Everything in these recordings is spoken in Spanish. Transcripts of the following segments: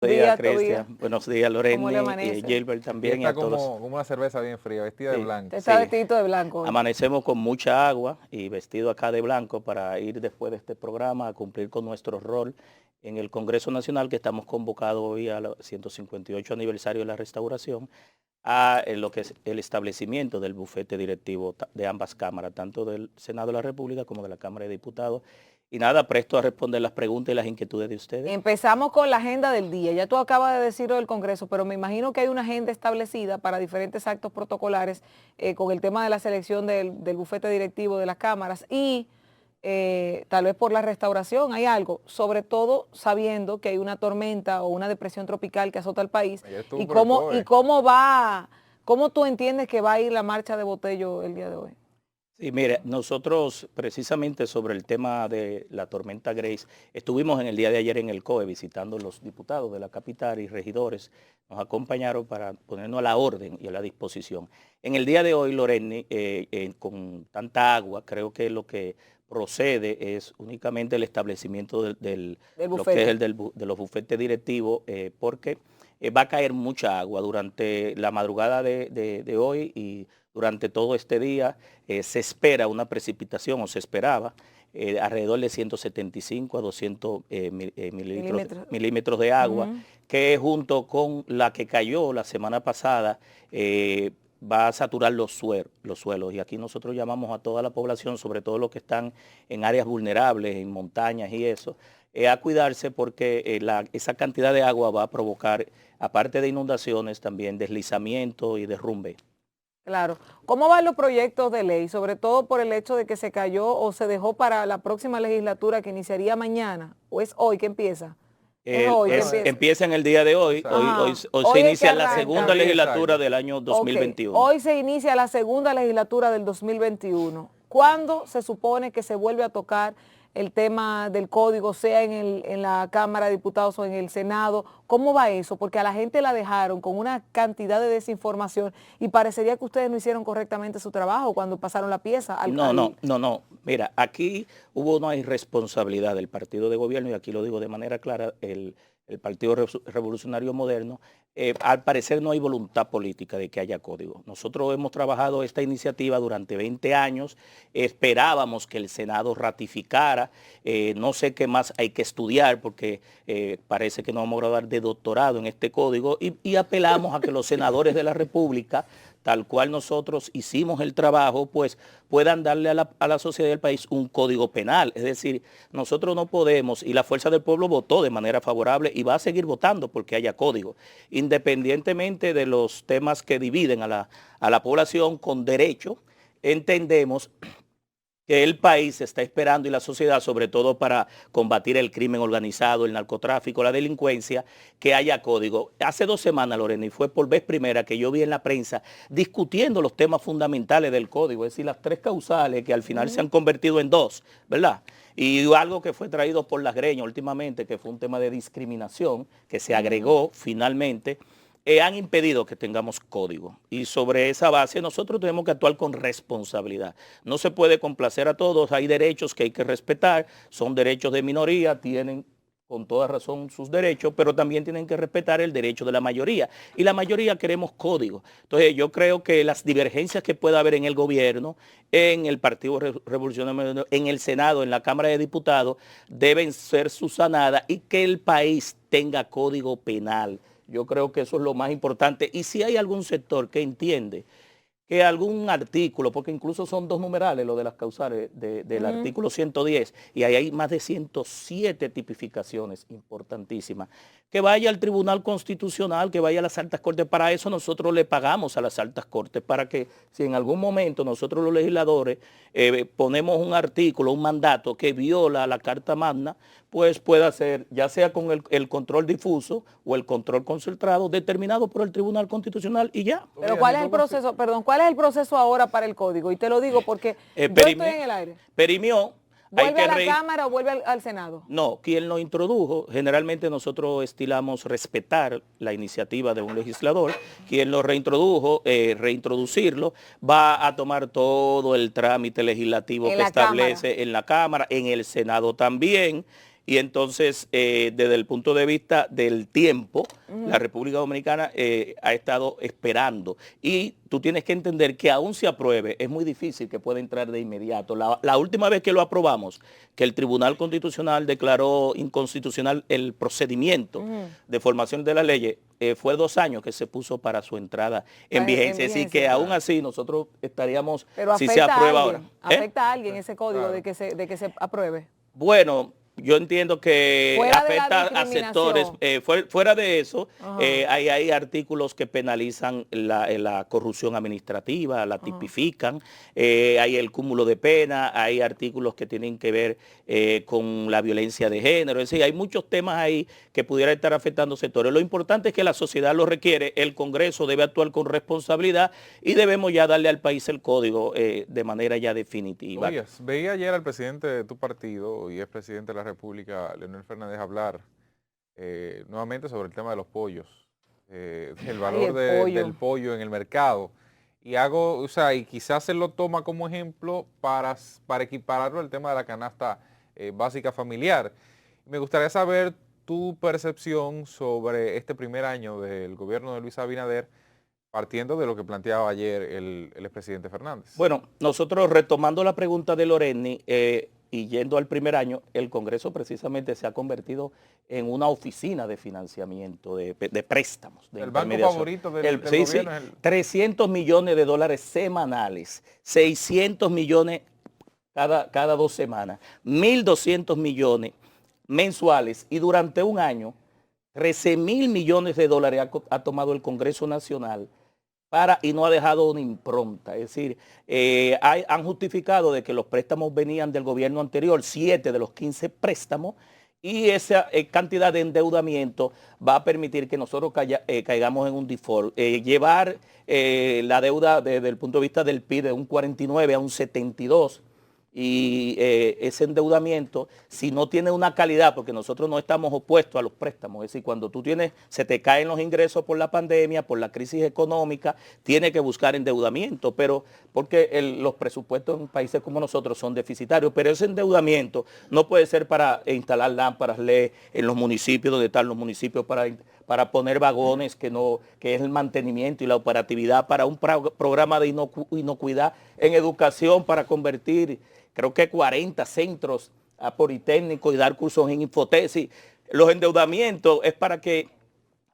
Buenos días, Tobías. Cristian. Buenos días, ¿Cómo le Loreni, amanece? Gilbert Y también y está a todos. como una cerveza bien fría, vestida de Sí, blanco. Te está sí. vestidito de blanco hoy. Amanecemos con mucha agua y vestido acá de blanco para ir después de este programa a cumplir con nuestro rol en el Congreso Nacional que estamos convocados hoy al 158 aniversario de la restauración a lo que es el establecimiento del bufete directivo de ambas cámaras, tanto del Senado de la República como de la Cámara de Diputados. Y nada, presto a responder las preguntas y las inquietudes de ustedes. Empezamos con la agenda del día. Ya tú acabas de decirlo del Congreso, pero me imagino que hay una agenda establecida para diferentes actos protocolares con el tema de la selección del bufete directivo de las cámaras y tal vez por la restauración hay algo, sobre todo sabiendo que hay una tormenta o una depresión tropical que azota el país. Ayer estuvo ¿Y por el cómo tú entiendes que va a ir la marcha de Botello el día de hoy? Sí, mire, nosotros precisamente sobre el tema de la tormenta Grace, estuvimos en el día de ayer en el COE visitando los diputados de la capital y regidores, nos acompañaron para ponernos a la orden y a la disposición. En el día de hoy, Loreni, con tanta agua, creo que lo que procede es únicamente el establecimiento Del lo que es bufete. de los bufetes directivos, porque va a caer mucha agua durante la madrugada de hoy y durante todo este día. Se espera una precipitación, o se esperaba, alrededor de 175 a 200 milímetros de agua, que junto con la que cayó la semana pasada, va a saturar los suelos. Y aquí nosotros llamamos a toda la población, sobre todo los que están en áreas vulnerables, en montañas y eso, a cuidarse porque esa cantidad de agua va a provocar, aparte de inundaciones, también deslizamiento y derrumbe. Claro. ¿Cómo van los proyectos de ley? Sobre todo por el hecho de que se cayó o se dejó para la próxima legislatura que iniciaría mañana. ¿O es hoy que empieza? Es hoy que empieza. Empieza en el día de hoy. Exacto. Hoy se Hoy es que inicia la arranca. segunda legislatura Exacto. del año Ok, 2021. hoy se inicia la segunda legislatura del 2021. ¿Cuándo se supone que se vuelve a tocar el tema del código, sea en la Cámara de Diputados o en el Senado? ¿Cómo va eso? Porque a la gente la dejaron con una cantidad de desinformación y parecería que ustedes no hicieron correctamente su trabajo cuando pasaron la pieza. No. Mira, aquí hubo una irresponsabilidad del partido de gobierno, y aquí lo digo de manera clara, el Partido Revolucionario Moderno. Al parecer no hay voluntad política de que haya código. Nosotros hemos trabajado esta iniciativa durante 20 años, esperábamos que el Senado ratificara, no sé qué más hay que estudiar porque parece que no vamos a graduar de doctorado en este código y apelamos a que los senadores de la República, tal cual nosotros hicimos el trabajo, pues puedan darle a la sociedad del país un código penal. Es decir, nosotros no podemos, y la Fuerza del Pueblo votó de manera favorable y va a seguir votando porque haya código, independientemente de los temas que dividen a la población con derecho. Entendemos que el país está esperando y la sociedad, sobre todo para combatir el crimen organizado, el narcotráfico, la delincuencia, que haya código. Hace 2 semanas, Lorena, y fue por vez primera que yo vi en la prensa discutiendo los temas fundamentales del código, es decir, las 3 causales que al final se han convertido en 2, ¿verdad? Y algo que fue traído por las greñas últimamente, que fue un tema de discriminación, que se agregó finalmente, han impedido que tengamos código. Y sobre esa base nosotros tenemos que actuar con responsabilidad. No se puede complacer a todos, hay derechos que hay que respetar, son derechos de minoría, tienen con toda razón sus derechos, pero también tienen que respetar el derecho de la mayoría. Y la mayoría queremos código. Entonces yo creo que las divergencias que pueda haber en el gobierno, en el Partido Revolucionario, en el Senado, en la Cámara de Diputados, deben ser subsanadas y que el país tenga código penal. Yo creo que eso es lo más importante. Y si hay algún sector que entiende que algún artículo, porque incluso son 2 numerales lo de las causales del artículo 110, y ahí hay más de 107 tipificaciones importantísimas, que vaya al Tribunal Constitucional, que vaya a las altas cortes. Para eso nosotros le pagamos a las altas cortes, para que si en algún momento nosotros los legisladores ponemos un artículo, un mandato que viola la Carta Magna, pues pueda ser, ya sea con el control difuso o el control concentrado, determinado por el Tribunal Constitucional y ya. Pero ¿cuál es el proceso? Perdón, ¿cuál es el proceso ahora para el código? Y te lo digo porque yo estoy en el aire. Perimió. ¿Vuelve a la Cámara o vuelve al Senado? No, quien lo introdujo, generalmente nosotros estilamos respetar la iniciativa de un legislador. Quien lo reintrodujo, reintroducirlo, va a tomar todo el trámite legislativo que establece en la Cámara, en el Senado también. y entonces desde el punto de vista del tiempo, la República Dominicana ha estado esperando. Y tú tienes que entender que aún se apruebe, es muy difícil que pueda entrar de inmediato. La última vez que lo aprobamos, que el Tribunal Constitucional declaró inconstitucional el procedimiento de formación de las leyes, fue 2 años que se puso para su entrada en vigencia. Es decir, que aún así nosotros estaríamos, pero si se aprueba ahora. ¿Afecta a alguien ese código de que se apruebe? Bueno, yo entiendo que Fuera de la afecta a sectores, fuera de eso, hay artículos que penalizan la corrupción administrativa, la tipifican, hay el cúmulo de pena, hay artículos que tienen que ver con la violencia de género, es decir, hay muchos temas ahí que pudieran estar afectando sectores. Lo importante es que la sociedad lo requiere, el Congreso debe actuar con responsabilidad y debemos ya darle al país el código de manera ya definitiva. Oye, veía ayer al presidente de tu partido y es presidente de la República, Leonel Fernández, hablar nuevamente sobre el tema de los pollos, el valor del pollo en el mercado. Y y quizás se lo toma como ejemplo para equipararlo al tema de la canasta básica familiar. Me gustaría saber tu percepción sobre este primer año del gobierno de Luis Abinader, partiendo de lo que planteaba ayer el expresidente Fernández. Bueno, nosotros retomando la pregunta de Loreni, y yendo al primer año, el Congreso precisamente se ha convertido en una oficina de financiamiento, de préstamos. El banco favorito del gobierno es el... 300 millones de dólares semanales, 600 millones cada 2 semanas, 1.200 millones mensuales, y durante un año, 13.000 millones de dólares ha tomado el Congreso Nacional y no ha dejado una impronta. Es decir, han justificado de que los préstamos venían del gobierno anterior, 7 de los 15 préstamos, y esa cantidad de endeudamiento va a permitir que nosotros caigamos en un default. Llevar la deuda desde el punto de vista del PIB de un 49 a un 72, y ese endeudamiento, si no tiene una calidad, porque nosotros no estamos opuestos a los préstamos, es decir, cuando se te caen los ingresos por la pandemia, por la crisis económica, tienes que buscar endeudamiento, pero porque los presupuestos en países como nosotros son deficitarios, pero ese endeudamiento no puede ser para instalar lámparas LED en los municipios, donde están los municipios, para poner vagones, que es el mantenimiento y la operatividad, para un programa de inocuidad en educación, para convertir, creo que 40 centros politécnicos y dar cursos en infotesis. Los endeudamientos es para que,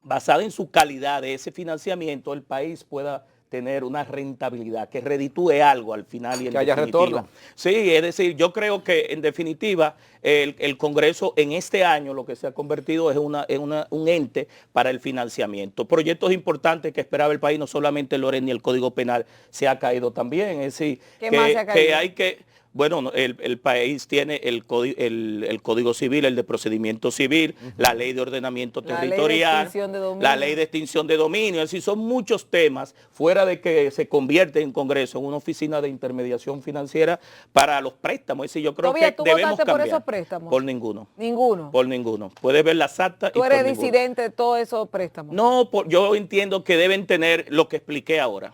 basado en su calidad de ese financiamiento, el país pueda tener una rentabilidad, que reditúe algo al final y en que haya definitiva. Retorno. Sí, es decir, yo creo que en definitiva el Congreso en este año lo que se ha convertido es un ente para el financiamiento. Proyectos importantes que esperaba el país, no solamente el Loren ni el Código Penal, se ha caído también. Es decir, ¿Qué más se ha caído? que hay que... Bueno, el país tiene el Código Civil, el de procedimiento civil, la ley de ordenamiento territorial, la ley de extinción de dominio. Es decir, son muchos temas, fuera de que se convierte en Congreso en una oficina de intermediación financiera para los préstamos. Es decir, yo creo que debemos cambiar. ¿Por esos préstamos? Por ninguno. ¿Ninguno? Por ninguno. Puedes ver las actas. ¿Tú eres disidente de todos esos préstamos? No, yo entiendo que deben tener lo que expliqué ahora.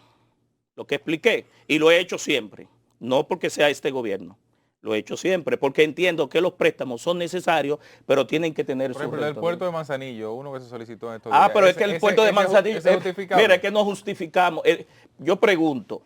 Lo que expliqué. Y lo he hecho siempre. No porque sea este gobierno, lo he hecho siempre, porque entiendo que los préstamos son necesarios, pero tienen que tener su retorno. Por ejemplo, el puerto de Manzanillo, uno que se solicitó en estos días. Pero es que el puerto de Manzanillo, mira, es que no justificamos. Yo pregunto,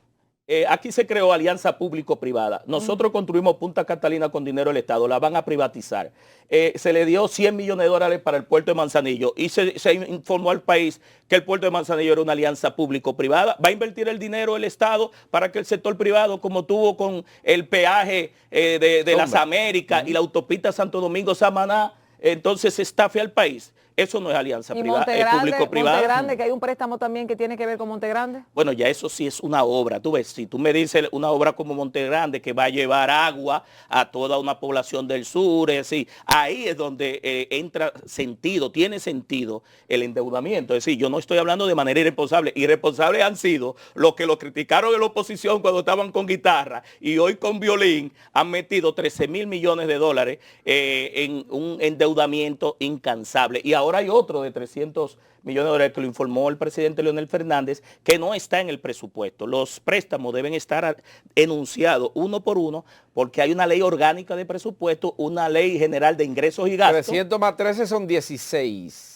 aquí se creó alianza público-privada. Nosotros construimos Punta Catalina con dinero del Estado, la van a privatizar. Se le dio 100 millones de dólares para el puerto de Manzanillo y se informó al país que el puerto de Manzanillo era una alianza público-privada. Va a invertir el dinero el Estado para que el sector privado, como tuvo con el peaje de las Américas y la autopista Santo Domingo-Samaná, entonces se estafe al país. Eso no es alianza privada, es público-privada. Monte Grande, que hay un préstamo también que tiene que ver con Monte Grande. Bueno, ya eso sí es una obra. Tú ves, si tú me dices una obra como Monte Grande que va a llevar agua a toda una población del sur, es decir, ahí es donde entra sentido, tiene sentido el endeudamiento. Es decir, yo no estoy hablando de manera irresponsable. Irresponsables han sido los que lo criticaron en la oposición cuando estaban con guitarra y hoy con violín han metido 13.000 millones de dólares en un endeudamiento incansable. Y ahora ahora hay otro de 300 millones de dólares que lo informó el presidente Leonel Fernández, que no está en el presupuesto. Los préstamos deben estar enunciados uno por uno, porque hay una ley orgánica de presupuesto, una ley general de ingresos y gastos. 300 más 13 son 16.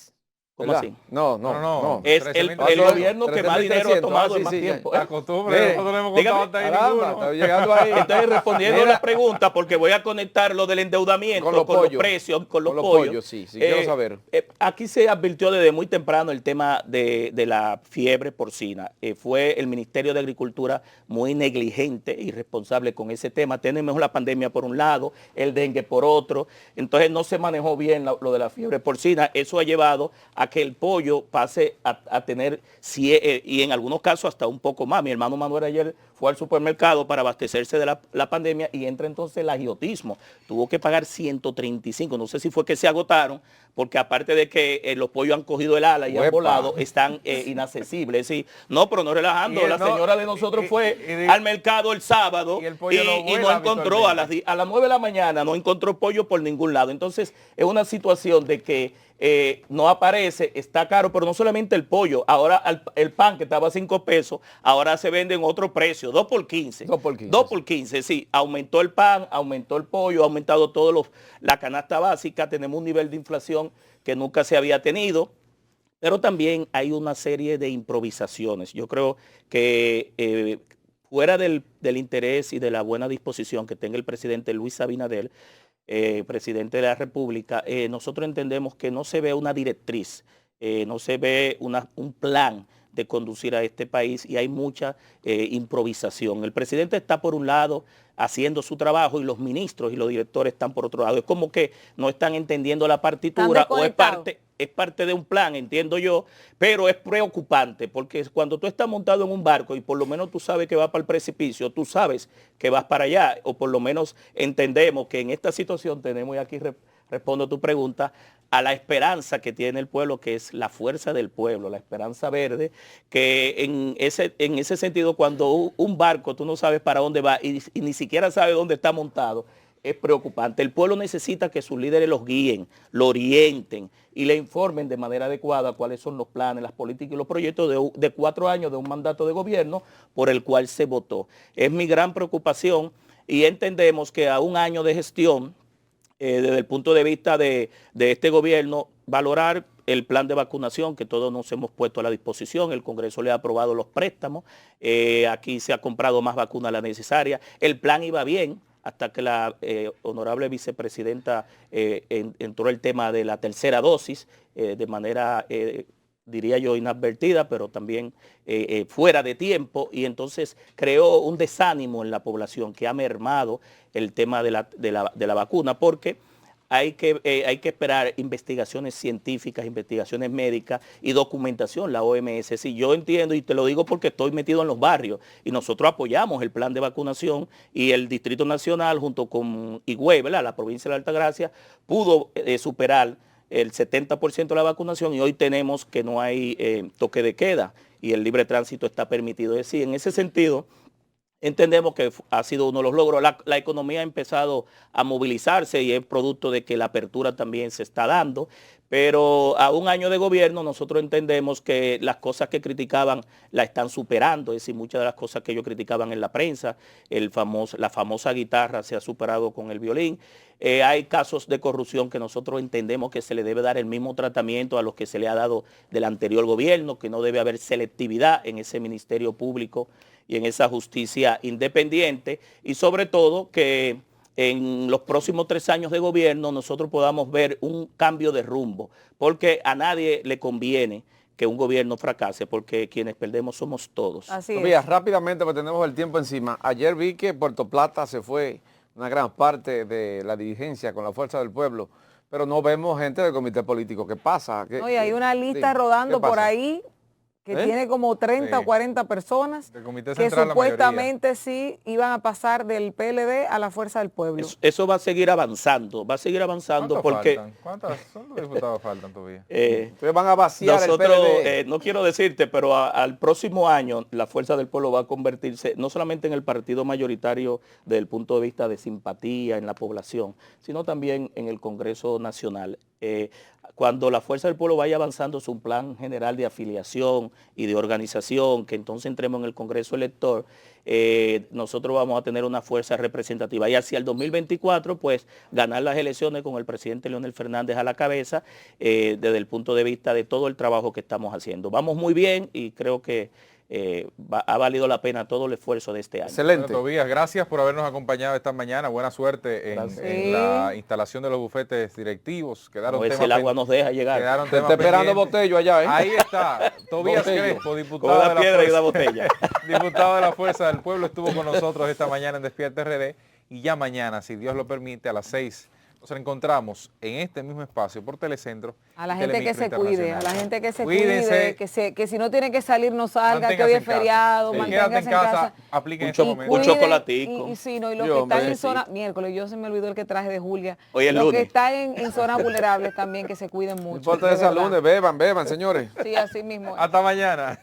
¿Cómo así? No. Es el gobierno que más dinero ha tomado en más tiempo. La costumbre, nosotros no hemos contado hasta ahí ninguno. Llegando ahí. Entonces, respondiendo a la pregunta, porque voy a conectar lo del endeudamiento con los precios, con los pollos. Sí, quiero saber. Aquí se advirtió desde muy temprano el tema de la fiebre porcina. Fue el Ministerio de Agricultura muy negligente y irresponsable con ese tema. Tenemos la pandemia por un lado, el dengue por otro. Entonces no se manejó bien lo de la fiebre porcina. Eso ha llevado a que el pollo pase a tener, y en algunos casos hasta un poco más. Mi hermano Manuel ayer fue al supermercado para abastecerse de la pandemia y entra entonces el agiotismo. Tuvo que pagar 135, no sé si fue que se agotaron, porque aparte de que los pollos han cogido el ala y han volado, están inaccesibles. Sí. No, pero no relajando, la señora de nosotros fue al mercado el sábado y no encontró a las 9 de la mañana, no encontró pollo por ningún lado. Entonces es una situación de que no aparece, está caro, pero no solamente el pollo, ahora el pan que estaba a 5 pesos, ahora se vende en otro precio, 2 por 15. 2 por 15, sí. Aumentó el pan, aumentó el pollo, ha aumentado la canasta básica, tenemos un nivel de inflación que nunca se había tenido, pero también hay una serie de improvisaciones. Yo creo que fuera del interés y de la buena disposición que tenga el presidente Luis Abinader, presidente de la República, nosotros entendemos que no se ve una directriz, no se ve un plan de conducir a este país y hay mucha improvisación. El presidente está por un lado haciendo su trabajo y los ministros y los directores están por otro lado. Es como que no están entendiendo la partitura o es parte de un plan, entiendo yo, pero es preocupante porque cuando tú estás montado en un barco y por lo menos tú sabes que vas para el precipicio, tú sabes que vas para allá, o por lo menos entendemos que en esta situación tenemos, y aquí respondo a tu pregunta, a la esperanza que tiene el pueblo, que es la fuerza del pueblo, la esperanza verde, que en ese sentido, cuando un barco tú no sabes para dónde va y ni siquiera sabes dónde está montado, es preocupante. El pueblo necesita que sus líderes los guíen, lo orienten y le informen de manera adecuada cuáles son los planes, las políticas y los proyectos de 4 años de un mandato de gobierno por el cual se votó. Es mi gran preocupación y entendemos que a un año de gestión, desde el punto de vista de este gobierno, valorar el plan de vacunación que todos nos hemos puesto a la disposición. El Congreso le ha aprobado los préstamos, aquí se ha comprado más vacunas de la necesaria. El plan iba bien hasta que la honorable vicepresidenta entró el tema de la tercera dosis de manera, diría yo, inadvertida, pero también fuera de tiempo, y entonces creó un desánimo en la población que ha mermado el tema de la vacuna, porque hay que esperar investigaciones científicas, investigaciones médicas y documentación, la OMS. Sí, yo entiendo y te lo digo porque estoy metido en los barrios y nosotros apoyamos el plan de vacunación y el Distrito Nacional junto con Higüey, ¿verdad? La provincia de la Altagracia, pudo superar el 70% de la vacunación y hoy tenemos que no hay toque de queda y el libre tránsito está permitido. Es decir, en ese sentido, entendemos que ha sido uno de los logros. La economía ha empezado a movilizarse y es producto de que la apertura también se está dando, pero a un año de gobierno nosotros entendemos que las cosas que criticaban la están superando, es decir, muchas de las cosas que ellos criticaban en la prensa, la famosa guitarra se ha superado con el violín. Hay casos de corrupción que nosotros entendemos que se le debe dar el mismo tratamiento a los que se le ha dado del anterior gobierno, que no debe haber selectividad en ese ministerio público y en esa justicia independiente, y sobre todo que en los próximos 3 años de gobierno nosotros podamos ver un cambio de rumbo, porque a nadie le conviene que un gobierno fracase, porque quienes perdemos somos todos. Así es. Mira, rápidamente, porque tenemos el tiempo encima. Ayer vi que Puerto Plata se fue una gran parte de la dirigencia con la fuerza del pueblo, pero no vemos gente del comité político. ¿Qué pasa? Oye, hay una lista rodando por ahí que tiene como 30 o 40 personas que supuestamente sí iban a pasar del PLD a la Fuerza del Pueblo. Eso va a seguir avanzando, porque... ¿Cuántos diputados faltan todavía? Ustedes van a vaciar nosotros, el PLD. No quiero decirte, pero al próximo año la Fuerza del Pueblo va a convertirse no solamente en el partido mayoritario desde el punto de vista de simpatía en la población, sino también en el Congreso Nacional. Cuando la Fuerza del Pueblo vaya avanzando su plan general de afiliación y de organización, que entonces entremos en el Congreso Elector, nosotros vamos a tener una fuerza representativa. Y hacia el 2024, pues, ganar las elecciones con el presidente Leonel Fernández a la cabeza, desde el punto de vista de todo el trabajo que estamos haciendo. Vamos muy bien y creo que ha valido la pena todo el esfuerzo de este año. Excelente. Bueno, Tobías, gracias por habernos acompañado esta mañana. Buena suerte en la instalación de los bufetes directivos. Quedaron temas el agua nos deja llegar. Está esperando Botello allá, ¿eh? Ahí está, Tobías Crespo, diputado de la piedra y una botella. Diputado de la Fuerza del Pueblo, estuvo con nosotros esta mañana en Despierta RD, y ya mañana, si Dios lo permite, a las 6 nos encontramos en este mismo espacio por Telecentro. A la gente que se cuide, a la gente que se Cuídense, cuide, que si no tiene que salir no salga, que hoy es feriado, manténgase en casa, apliquen este momento. Un chocolatico. Y sí, no, y los que están en zona, miércoles, yo se me olvidó el que traje de Julia. Hoy es los lunes. que están en zonas vulnerables también, que se cuiden mucho. No importa de esa lunes, beban, señores. Sí, así mismo. Hasta mañana.